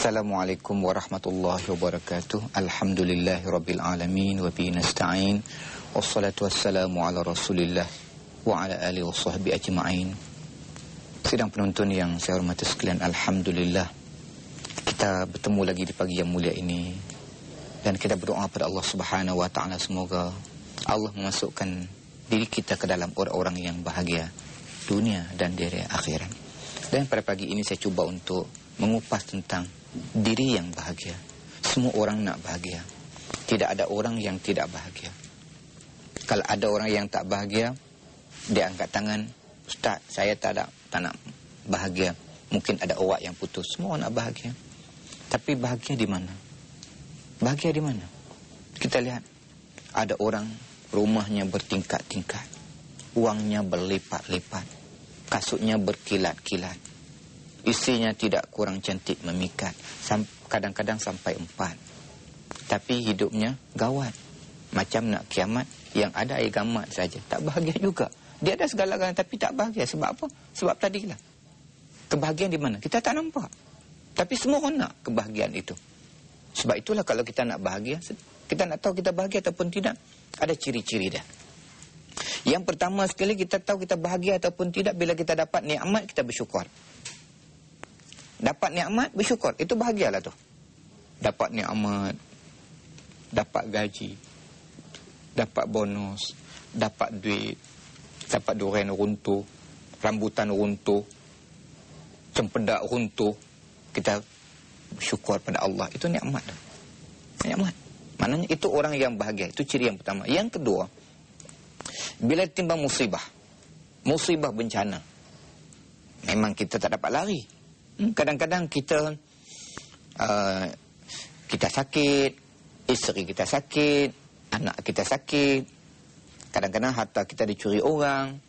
Assalamualaikum warahmatullahi wabarakatuh. Alhamdulillahirabbil alamin wa bihi nasta'in. Wassalatu wassalamu ala Rasulillah wa ala alihi washabbihi ajma'in. Sidang penonton yang saya hormati sekalian, alhamdulillah kita bertemu lagi di pagi yang mulia ini, dan kita berdoa pada Allah Subhanahu wa taala semoga Allah memasukkan diri kita ke dalam orang-orang yang bahagia dunia dan di akhirat. Dan pada pagi ini saya cuba untuk mengupas tentang diri yang bahagia. Semua orang nak bahagia. Tidak ada orang yang tidak bahagia. Kalau ada orang yang tak bahagia, dia angkat tangan, "Ustaz, saya tak nak bahagia." Mungkin ada awak yang putus. Semua nak bahagia. Tapi bahagia di mana? Bahagia di mana? Kita lihat, ada orang rumahnya bertingkat-tingkat, uangnya berlipat-lipat, kasutnya berkilat-kilat, isinya tidak kurang cantik memikat, kadang-kadang sampai 4. Tapi hidupnya gawat, macam nak kiamat, yang ada air gamat saja. Tak bahagia juga. Dia ada segala-galanya tapi tak bahagia. Sebab apa? Sebab tadilah. Kebahagiaan di mana? Kita tak nampak. Tapi semua orang nak kebahagiaan itu. Sebab itulah kalau kita nak bahagia, kita nak tahu kita bahagia ataupun tidak, ada ciri-ciri dia. Yang pertama sekali, kita tahu kita bahagia ataupun tidak bila kita dapat nikmat, kita bersyukur. Dapat nikmat, bersyukur. Itu bahagialah tu. Dapat nikmat, dapat gaji, dapat bonus, dapat duit, dapat durian runtuh, rambutan runtuh, cempedak runtuh, kita bersyukur pada Allah. Itu nikmat. Nikmat. Maknanya itu orang yang bahagia. Itu ciri yang pertama. Yang kedua, bila timbang musibah, musibah bencana, memang kita tak dapat lari. Kadang-kadang kita sakit, isteri kita sakit, anak kita sakit, kadang-kadang harta kita dicuri orang,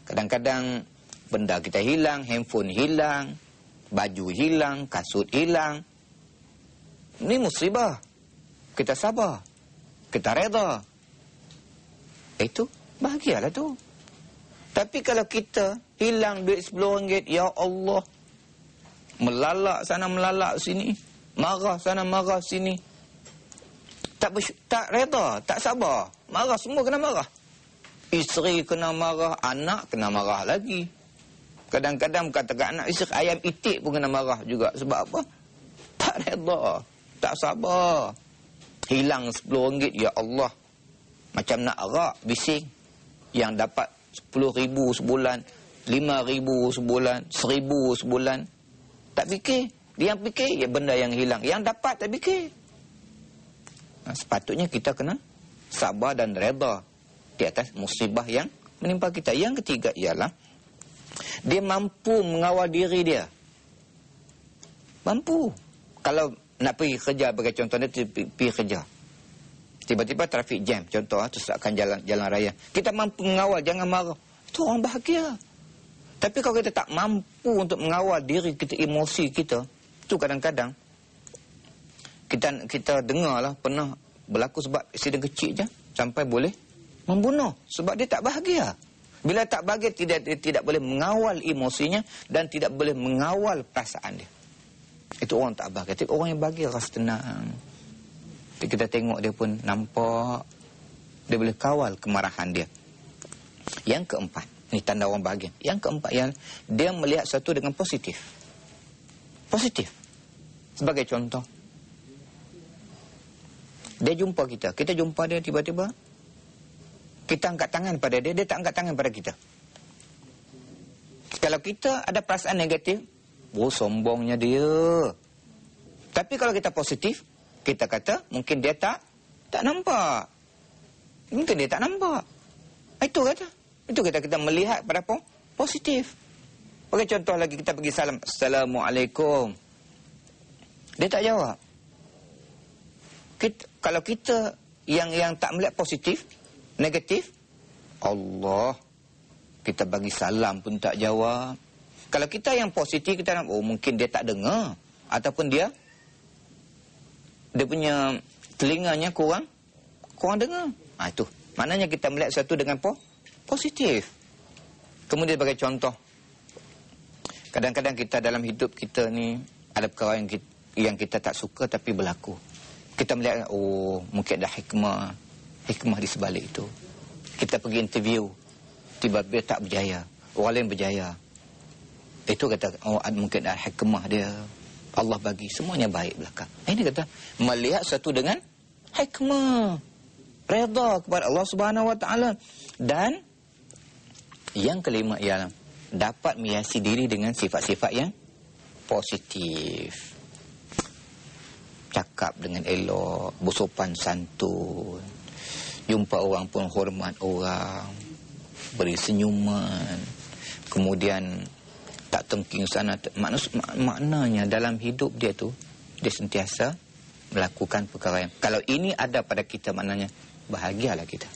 kadang-kadang benda kita hilang, handphone hilang, baju hilang, kasut hilang. Ini musibah. Kita sabar, kita reda, itu bahagialah tu. Tapi kalau kita hilang duit RM10, ya Allah, melalak sana melalak sini, marah sana marah sini, tak reda, tak sabar, marah, semua kena marah. Isteri kena marah, anak kena marah lagi. Kadang-kadang katakan anak isteri, ayam itik pun kena marah juga. Sebab apa? Tak reda, tak sabar. Hilang RM10, ya Allah, macam nak arak, bising. Yang dapat 10,000 sebulan, 5,000 sebulan, 1,000 sebulan, tak fikir. Dia yang fikir, ya benda yang hilang. Yang dapat tak fikir. Sepatutnya kita kena sabar dan reda di atas musibah yang menimpa kita. Yang ketiga ialah dia mampu mengawal diri dia. Mampu. Kalau nak pergi kerja, bagi contoh, dia pergi kerja, tiba-tiba trafik jam, contoh, tersesatkan jalan raya, kita mampu mengawal, jangan marah. Itu orang bahagia. Tapi kalau kita tak mampu untuk mengawal diri kita, emosi kita, itu kadang-kadang kita dengarlah pernah berlaku sebab accident kecil je sampai boleh membunuh sebab dia tak bahagia. Bila tak bahagia, tidak boleh mengawal emosinya dan tidak boleh mengawal perasaan dia. Itu orang tak bahagia. Tapi orang yang bahagia rasa tenang. Kita tengok dia pun nampak dia boleh kawal kemarahan dia. Yang keempat, ini tanda orang bahagia. Yang keempat yang dia melihat sesuatu dengan positif. Positif. Sebagai contoh, dia jumpa kita, kita jumpa dia, tiba-tiba kita angkat tangan pada dia, dia tak angkat tangan pada kita. Kalau kita ada perasaan negatif, oh sombongnya dia. Tapi kalau kita positif, kita kata mungkin dia tak nampak. Mungkin dia tak nampak. Itu kata. Itu kita melihat pada positif. Bagi contoh lagi, kita pergi salam, Assalamualaikum. Dia tak jawab. Kalau kita yang tak melihat positif, negatif, Allah, kita bagi salam pun tak jawab. Kalau kita yang positif, kita nak, oh mungkin dia tak dengar, ataupun dia punya telinganya kurang dengar. Itu maknanya kita melihat sesuatu dengan positif. Kemudian sebagai contoh, kadang-kadang kita dalam hidup kita ni ada perkara yang yang kita tak suka tapi berlaku. Kita melihat, oh mungkin ada hikmah di sebalik itu. Kita pergi interview, tiba-tiba tak berjaya, orang lain berjaya. Itu kata, oh mungkin ada hikmah dia, Allah bagi, semuanya baik belakang. Ini kata, melihat satu dengan hikmah, redha kepada Allah Subhanahu Wa Taala. Dan yang kelima ialah dapat menghiasi diri dengan sifat-sifat yang positif. Cakap dengan elok, bersopan santun, jumpa orang pun hormat orang, beri senyuman, kemudian tak tengking sana. Maknanya dalam hidup dia tu, dia sentiasa melakukan perkara yang, kalau ini ada pada kita, maknanya bahagialah kita.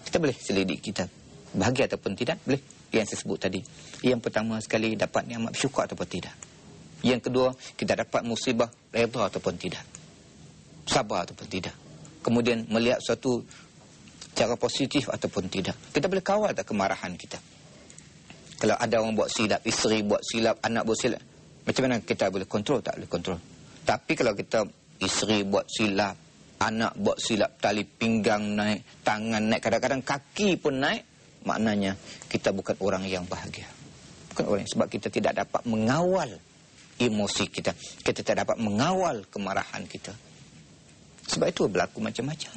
Kita boleh selidik kita bahagia ataupun tidak, boleh. Yang saya sebut tadi, yang pertama sekali, dapat nikmat bersyukur ataupun tidak. Yang kedua, kita dapat musibah, redha ataupun tidak, sabar ataupun tidak. Kemudian melihat suatu cara positif ataupun tidak. Kita boleh kawal tak kemarahan kita. Kalau ada orang buat silap, isteri buat silap, anak buat silap, macam mana kita boleh kontrol? Tak boleh kontrol. Tapi kalau kita, isteri buat silap, anak buat silap, tali pinggang naik, tangan naik, kadang-kadang kaki pun naik, maknanya kita bukan orang yang bahagia. Bukan orang, sebab kita tidak dapat mengawal emosi kita. Kita tidak dapat mengawal kemarahan kita. Sebab itu berlaku macam-macam.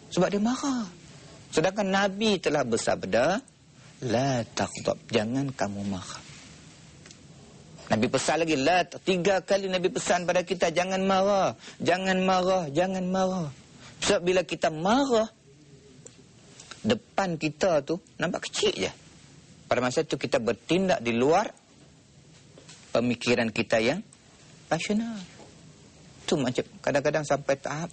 Sebab dia marah. Sedangkan Nabi telah bersabda, la taghdab, jangan kamu marah. Nabi pesan lagi, 3 kali Nabi pesan pada kita, jangan marah, jangan marah, jangan marah. Sebab bila kita marah, depan kita tu nampak kecil je. Pada masa itu kita bertindak di luar pemikiran kita yang rasional. Itu macam kadang-kadang sampai tahap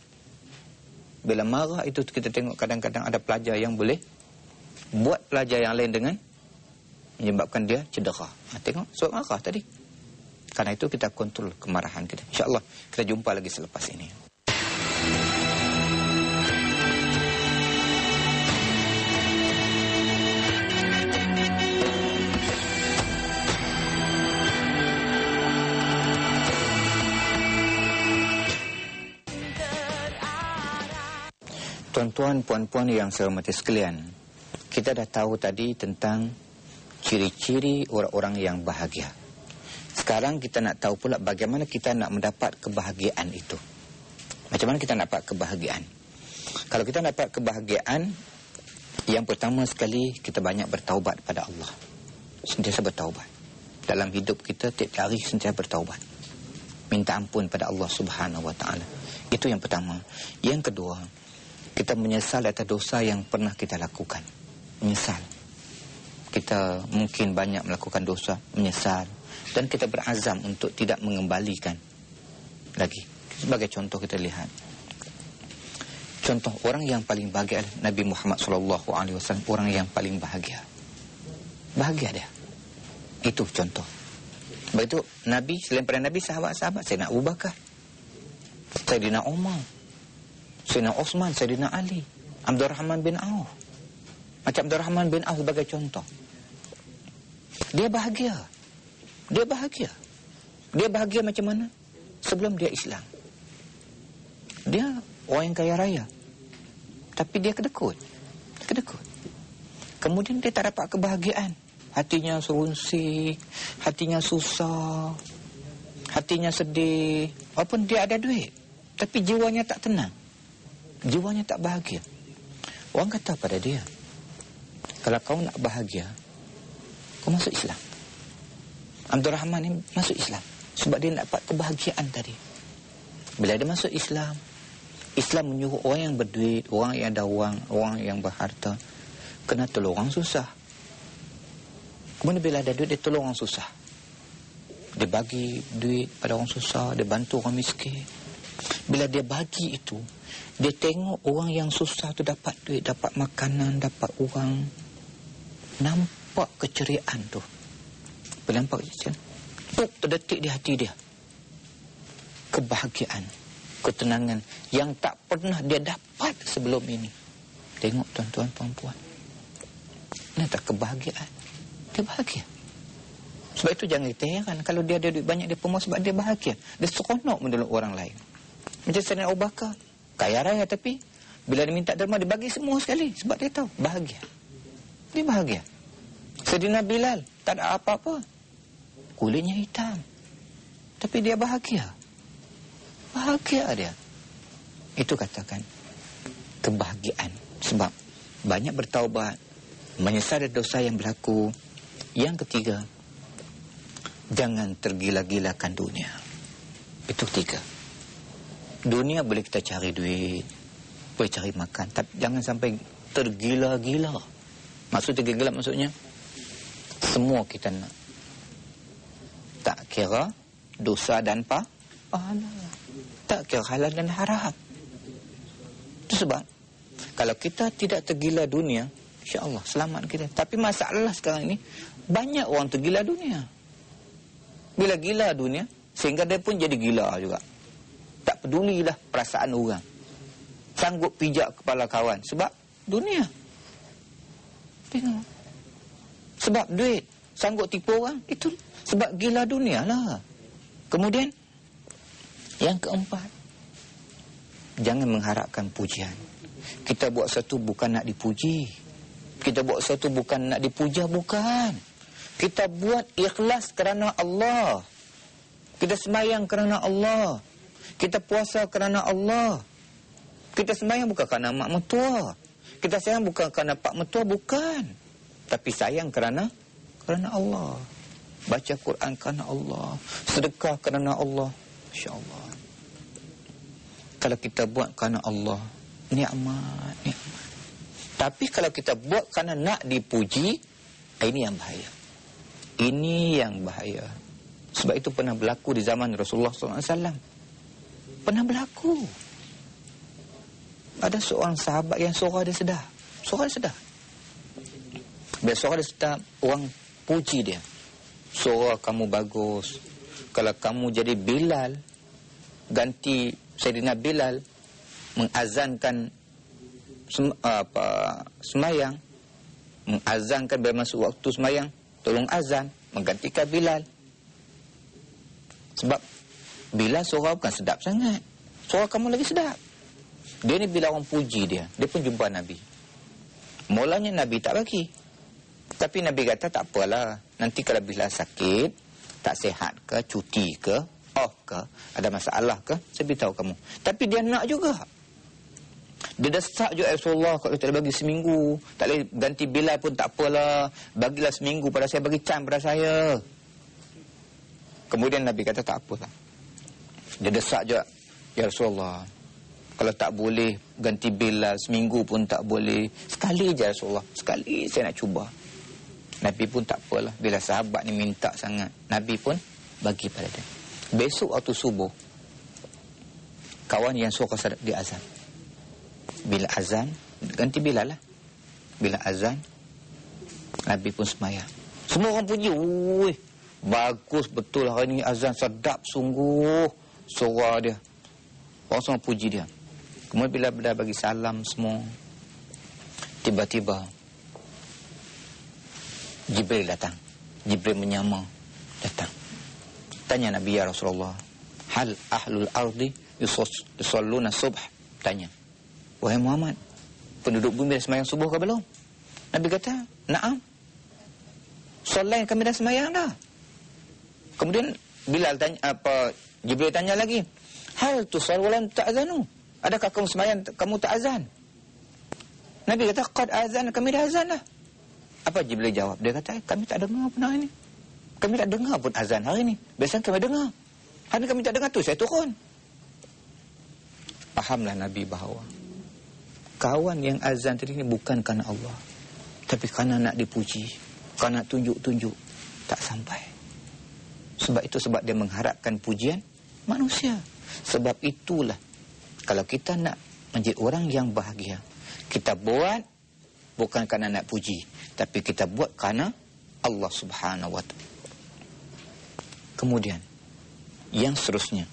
bila marah itu kita tengok kadang-kadang ada pelajar yang boleh buat pelajar yang lain dengan menyebabkan dia cedera. Tengok sebab marah tadi. Karena itu kita kontrol kemarahan kita. InsyaAllah kita jumpa lagi selepas ini. Tuan-tuan, puan-puan yang saya hormati sekalian, kita dah tahu tadi tentang ciri-ciri orang-orang yang bahagia. Sekarang kita nak tahu pula bagaimana kita nak mendapat kebahagiaan itu. Macam mana kita nak dapat kebahagiaan? Kalau kita dapat kebahagiaan, yang pertama sekali kita banyak bertaubat pada Allah. Sentiasa bertaubat. Dalam hidup kita tiap hari sentiasa bertaubat. Minta ampun pada Allah Subhanahu Wa Taala. Itu yang pertama. Yang kedua, kita menyesal atas dosa yang pernah kita lakukan. Menyesal. Kita mungkin banyak melakukan dosa, menyesal. Dan kita berazam untuk tidak mengembalikan lagi. Sebagai contoh kita lihat. Contoh orang yang paling bahagia Nabi Muhammad SAW. Orang yang paling bahagia. Bahagia dia. Itu contoh. Sebab itu Nabi, selain pada Nabi, sahabat-sahabat, Sayyidina Abu Bakar, Sayyidina Umar, Sayyidina Osman, Sayyidina Ali, Abdurrahman bin Auf. Macam Abdurrahman bin Auf sebagai contoh. Dia bahagia. Dia bahagia. Dia bahagia macam mana? Sebelum dia Islam. Dia orang yang kaya raya. Tapi dia kedekut. Kedekut. Kemudian dia tak dapat kebahagiaan. Hatinya serunsik, hatinya susah, hatinya sedih. Walaupun dia ada duit, tapi jiwanya tak tenang. Jiwanya tak bahagia. Orang kata pada dia, kalau kau nak bahagia, kau masuk Islam. Abdurrahman ni masuk Islam sebab dia nak dapat kebahagiaan tadi. Bila dia masuk Islam, Islam menyuruh orang yang berduit, orang yang ada wang, orang yang berharta, kena tolong orang susah. Kemudian bila ada duit, dia tolong orang susah. Dia bagi duit pada orang susah, dia bantu orang miskin. Bila dia bagi itu, dia tengok orang yang susah tu dapat duit, dapat makanan, dapat uang. Nampak keceriaan tu. Bila nampak keceriaan, terdetik di hati dia. Kebahagiaan, ketenangan yang tak pernah dia dapat sebelum ini. Tengok tuan-tuan, puan-puan. Ini tak kebahagiaan. Dia bahagia. Sebab itu jangan kita heran kalau dia ada duit banyak, dia pemau sebab dia bahagia. Dia seronok menolong orang lain. Macam Sayyidina Abu Bakar, kaya raya tapi bila dia minta derma, dia bagi semua sekali. Sebab dia tahu, bahagia. Dia bahagia. Sayyidina Bilal, tak ada apa-apa. Kulitnya hitam. Tapi dia bahagia. Bahagia dia. Itu katakan kebahagiaan. Sebab banyak bertaubat, menyesal dosa yang berlaku. Yang ketiga, jangan tergila-gilakan dunia. Itu tiga. Dunia boleh kita cari duit, boleh cari makan, tapi jangan sampai tergila-gila. Maksud tergila-gila maksudnya semua kita nak. Tak kira dosa dan pahala. Tak kira halal dan haram. Itu sebab kalau kita tidak tergila dunia, insya-Allah selamat kita. Tapi masalah sekarang ini banyak orang tergila dunia. Bila gila dunia, sehingga dia pun jadi gila juga. Tak pedulilah perasaan orang. Sanggup pijak kepala kawan. Sebab dunia. Tengok. Sebab duit. Sanggup tipu orang. Itu sebab gila dunia lah. Kemudian, yang keempat, jangan mengharapkan pujian. Kita buat sesuatu bukan nak dipuji. Kita buat sesuatu bukan nak dipuja, bukan. Kita buat ikhlas kerana Allah. Kita sembahyang kerana Allah. Kita puasa kerana Allah. Kita sembahyang bukan kerana mak mertua. Kita sayang bukan kerana pak mertua, bukan. Tapi sayang kerana Allah. Baca Quran kerana Allah. Sedekah kerana Allah. Insya-Allah. Kalau kita buat kerana Allah, nikmat. Tapi kalau kita buat kerana nak dipuji, ini yang bahaya. Ini yang bahaya. Sebab itu pernah berlaku di zaman Rasulullah SAW. Pernah berlaku. Ada seorang sahabat yang suara dia sedap. Suara dia sedap. Bila suara dia sedap, orang puji dia. Suara kamu bagus. Kalau kamu jadi Bilal, ganti Sayyidina Bilal mengazankan semayang, mengazankan bila masuk waktu semayang, tolong azan, menggantikan Bilal. Sebab Bilal suara bukan sedap sangat. Suara kamu lagi sedap. Dia ni bila orang puji dia, dia pun jumpa Nabi. Mulanya Nabi tak bagi. Tapi Nabi kata tak apalah. Nanti kalau Bilal sakit, tak sihat ke, cuti ke, off ke, ada masalah ke, saya beritahu kamu. Tapi dia nak juga. Dia desak juga Rasulullah, kalau tak bagi seminggu, tak boleh ganti Bilal pun tak apalah. Bagilah seminggu pada saya, bagi can pada saya. Kemudian Nabi kata tak apalah. Dia desak je, ya Rasulullah, kalau tak boleh ganti Bilal seminggu pun tak boleh, sekali je Rasulullah, sekali saya nak cuba. Nabi pun tak apalah. Bila sahabat ni minta sangat, Nabi pun bagi pada dia. Besok waktu subuh, kawan yang suka sadap dia azan. Bila azan, ganti Bilal lah. Bila azan, Nabi pun semayang. Semua orang puji, wuih, bagus betul hari ni azan, sedap sungguh suara dia. Orang semua puji dia. Kemudian bila bagi salam semua, tiba-tiba Jibril datang. Jibril menyamar datang. Tanya Nabi, ya Rasulullah, hal ahlul ardi yusalluna subh? Tanya, wahai Muhammad, penduduk bumi dah semayang subuh ke belum? Nabi kata, na'am, solat kami dah semayang dah. Kemudian Bilal tanya, Jibril tanya lagi, hal tusal walam ta'zanu? Adakah kamu semayang, kamu tak azan? Nabi kata, qad azan, kami dah azan dah. Apa Jibril jawab? Dia kata, kami tak dengar pun hari ni. Kami tak dengar pun azan hari ni. Biasanya kami dengar. Hari ni kami tak dengar, tu saya turun. Fahamlah Nabi bahawa kawan yang azan tadi ni bukan kerana Allah, tapi kerana nak dipuji, kerana nak tunjuk-tunjuk, tak sampai. Sebab itu, sebab dia mengharapkan pujian manusia. Sebab itulah, kalau kita nak menjadi orang yang bahagia, kita buat bukan kerana nak puji, tapi kita buat kerana Allah Subhanahu wa ta'ala. Kemudian yang seterusnya,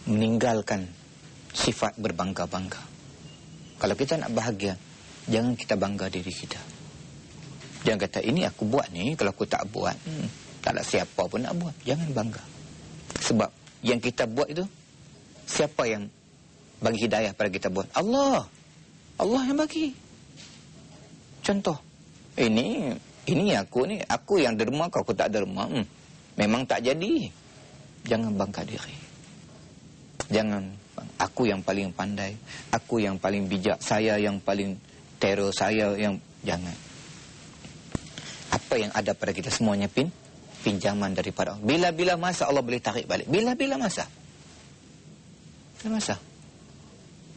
meninggalkan sifat berbangga-bangga. Kalau kita nak bahagia, jangan kita bangga diri kita. Jangan kata, ini aku buat ni, kalau aku tak buat, Tak ada siapa pun nak buat. Jangan bangga. Sebab yang kita buat itu, siapa yang bagi hidayah pada kita buat? Allah. Allah yang bagi. Contoh, ini aku yang derma, aku tak derma. Memang tak jadi. Jangan bangga diri. Jangan, aku yang paling pandai, aku yang paling bijak, saya yang paling terror, saya yang... Jangan. Apa yang ada pada kita semuanya pinjaman daripada Allah. Bila-bila masa Allah boleh tarik balik. Bila-bila masa. Bila masa.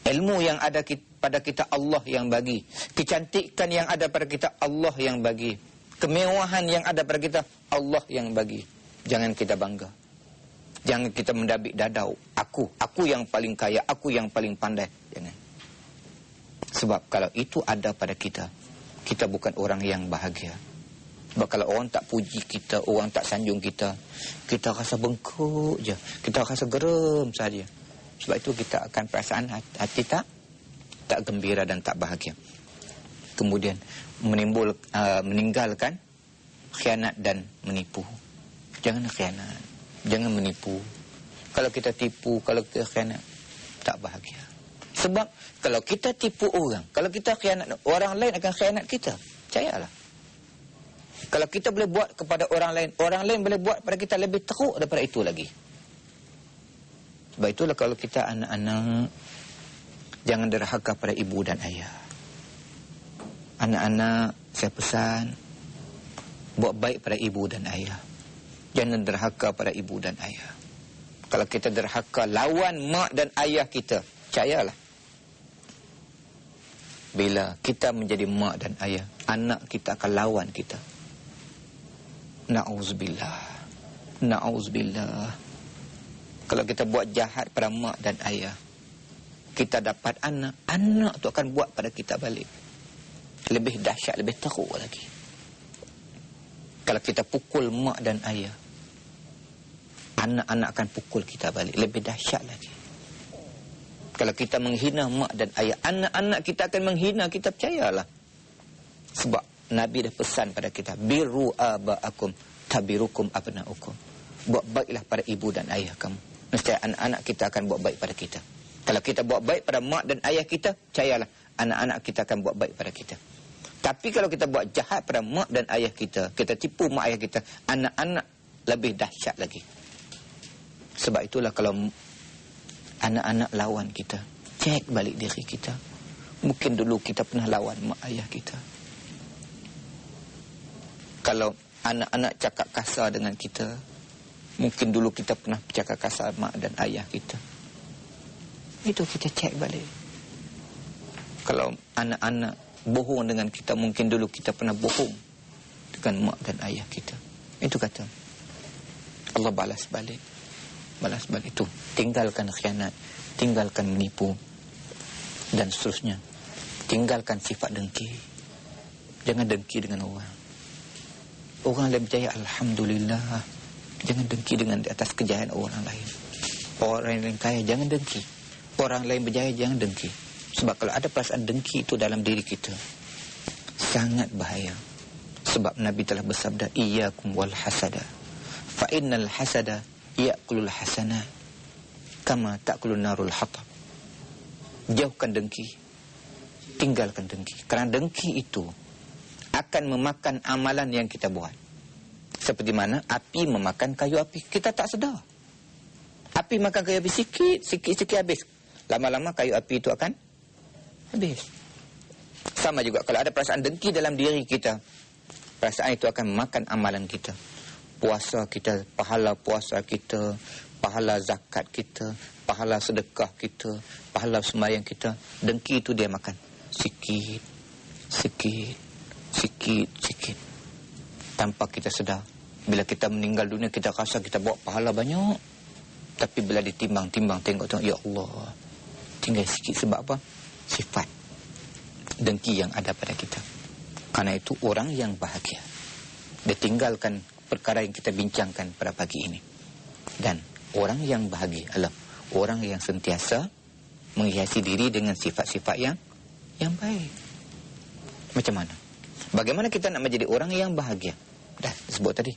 Ilmu yang ada pada kita Allah yang bagi. Kecantikan yang ada pada kita Allah yang bagi. Kemewahan yang ada pada kita Allah yang bagi. Jangan kita bangga. Jangan kita mendabik dada. Aku yang paling kaya, aku yang paling pandai. Jangan. Sebab kalau itu ada pada kita, kita bukan orang yang bahagia. Sebab kalau orang tak puji kita, orang tak sanjung kita, kita rasa bengkok je. Kita rasa geram saja. Sebab itu kita akan perasaan hati tak gembira dan tak bahagia. Kemudian meninggalkan khianat dan menipu. Jangan khianat, jangan menipu. Kalau kita tipu, kalau kita khianat, tak bahagia. Sebab kalau kita tipu orang, kalau kita khianat, orang lain akan khianat kita. Percayalah. Kalau kita boleh buat kepada orang lain boleh buat pada kita lebih teruk daripada itu lagi. Sebab itulah kalau kita anak-anak, jangan derhaka pada ibu dan ayah. Anak-anak, saya pesan, buat baik pada ibu dan ayah. Jangan derhaka pada ibu dan ayah. Kalau kita derhaka lawan mak dan ayah kita, percayalah, bila kita menjadi mak dan ayah, anak kita akan lawan kita. Na'udzubillah. Na'udzubillah. Kalau kita buat jahat pada mak dan ayah, kita dapat anak. Anak tu akan buat pada kita balik. Lebih dahsyat, lebih teruk lagi. Kalau kita pukul mak dan ayah, anak-anak akan pukul kita balik. Lebih dahsyat lagi. Kalau kita menghina mak dan ayah, anak-anak kita akan menghina kita, percayalah. Sebab Nabi dah pesan pada kita, biru aba'akum tabirukum abna'ukum. Buat baiklah pada ibu dan ayah kamu. Mesti anak-anak kita akan buat baik pada kita. Kalau kita buat baik pada mak dan ayah kita, percayalah, anak-anak kita akan buat baik pada kita. Tapi kalau kita buat jahat pada mak dan ayah kita, kita tipu mak ayah kita, anak-anak lebih dahsyat lagi. Sebab itulah kalau anak-anak lawan kita, cek balik diri kita. Mungkin dulu kita pernah lawan mak ayah kita. Kalau anak-anak cakap kasar dengan kita, mungkin dulu kita pernah cakap kasar mak dan ayah kita. Itu kita cek balik. Kalau anak-anak bohong dengan kita, mungkin dulu kita pernah bohong dengan mak dan ayah kita. Itu kata Allah balas balik. Balas balik itu. Tinggalkan khianat, tinggalkan menipu, dan seterusnya. Tinggalkan sifat dengki. Jangan dengki dengan orang. Orang lain berjaya, alhamdulillah. Jangan dengki dengan di atas kejayaan orang lain. Orang lain kaya, jangan dengki. Orang lain berjaya, jangan dengki. Sebab kalau ada perasaan dengki itu dalam diri kita, sangat bahaya. Sebab Nabi telah bersabda, iyyakum wal hasada, fa innal hasada ya'kulul hasanat kama ta'kulun narul hatab. Jauhkan dengki, tinggalkan dengki. Kerana dengki itu akan memakan amalan yang kita buat. Seperti mana api memakan kayu api. Kita tak sedar. Api makan kayu api sikit habis. Lama-lama kayu api itu akan habis. Sama juga kalau ada perasaan dengki dalam diri kita, perasaan itu akan memakan amalan kita. Puasa kita, pahala puasa kita, pahala zakat kita, pahala sedekah kita, pahala sembahyang kita. Dengki itu dia makan sikit, tanpa kita sedar. Bila kita meninggal dunia, kita rasa kita bawa pahala banyak, tapi bila ditimbang-timbang, tengok ya Allah, tinggal sikit. Sebab apa? Sifat dengki yang ada pada kita. Karena itu orang yang bahagia, dia tinggalkan perkara yang kita bincangkan pada pagi ini. Dan orang yang bahagia adalah orang yang sentiasa menghiasi diri dengan sifat-sifat yang baik. Macam mana? Bagaimana kita nak menjadi orang yang bahagia? Dah disebut tadi.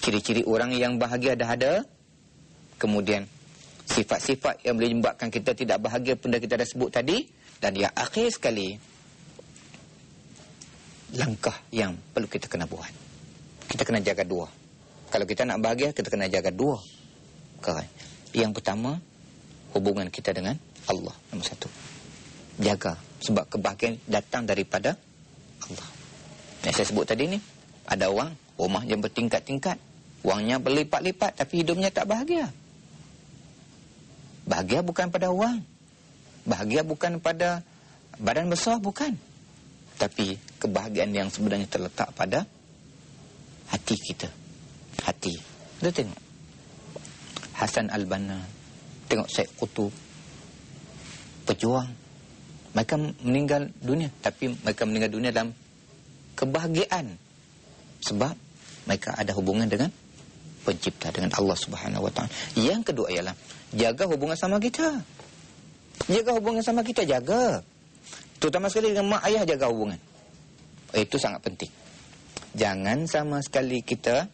Ciri-ciri orang yang bahagia dah ada. Kemudian sifat-sifat yang boleh menyebabkan kita tidak bahagia pun dah kita dah sebut tadi. Dan yang akhir sekali, langkah yang perlu kita kena buat. Kita kena jaga dua. Kalau kita nak bahagia, kita kena jaga dua. Yang pertama, hubungan kita dengan Allah. Nombor satu, jaga. Sebab kebahagiaan datang daripada Allah. Yang saya sebut tadi ni, ada orang, rumah yang bertingkat-tingkat, wangnya berlipat-lipat, tapi hidupnya tak bahagia. Bahagia bukan pada wang, bahagia bukan pada badan besar, bukan. Tapi kebahagiaan yang sebenarnya terletak pada hati kita. Hati. Kita tengok Hasan Al-Banna, tengok Syed Qutb, pejuang. Mereka meninggal dunia, tapi mereka meninggal dunia dalam kebahagiaan. Sebab mereka ada hubungan dengan Pencipta, dengan Allah Subhanahu Wa Taala. Yang kedua ialah jaga hubungan sama kita. Jaga hubungan sama kita, jaga. Terutama sekali dengan mak ayah, jaga hubungan. Itu sangat penting. Jangan sama sekali kita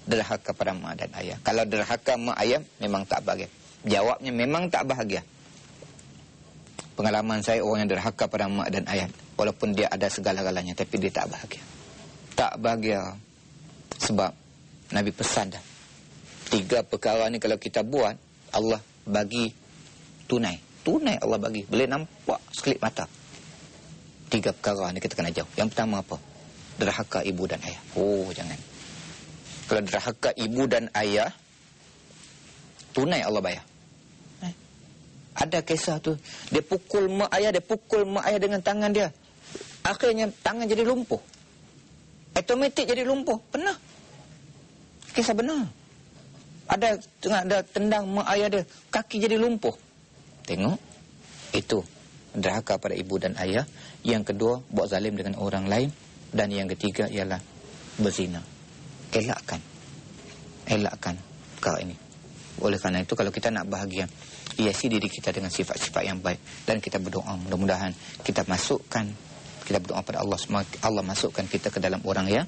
derhaka pada mak dan ayah. Kalau derhaka mak ayah, memang tak bahagia. Jawabnya memang tak bahagia. Pengalaman saya, orang yang derhaka pada mak dan ayah, walaupun dia ada segala-galanya, tapi dia tak bahagia. Tak bahagia. Sebab Nabi pesan dah, 3 perkara ni kalau kita buat, Allah bagi tunai. Tunai Allah bagi. Boleh nampak sekelip mata. 3 perkara ni kita kena jauh. Yang pertama apa? Derhaka ibu dan ayah. Oh, jangan. Kalau derhaka ibu dan ayah, tunai Allah bayar. Ada kisah tu, dia pukul mak ayah dengan tangan dia. Akhirnya tangan jadi lumpuh. Automatik jadi lumpuh. Pernah. Kisah benar. Ada tendang mak ayah dia, kaki jadi lumpuh. Tengok. Itu derhaka pada ibu dan ayah. Yang kedua, buat zalim dengan orang lain. Dan yang ketiga ialah berzina. Elakkan perkara ini. Oleh kerana itu, kalau kita nak bahagia, hiasi diri kita dengan sifat-sifat yang baik. Dan kita berdoa, mudah-mudahan kita berdoa pada Allah, Allah masukkan kita ke dalam orang yang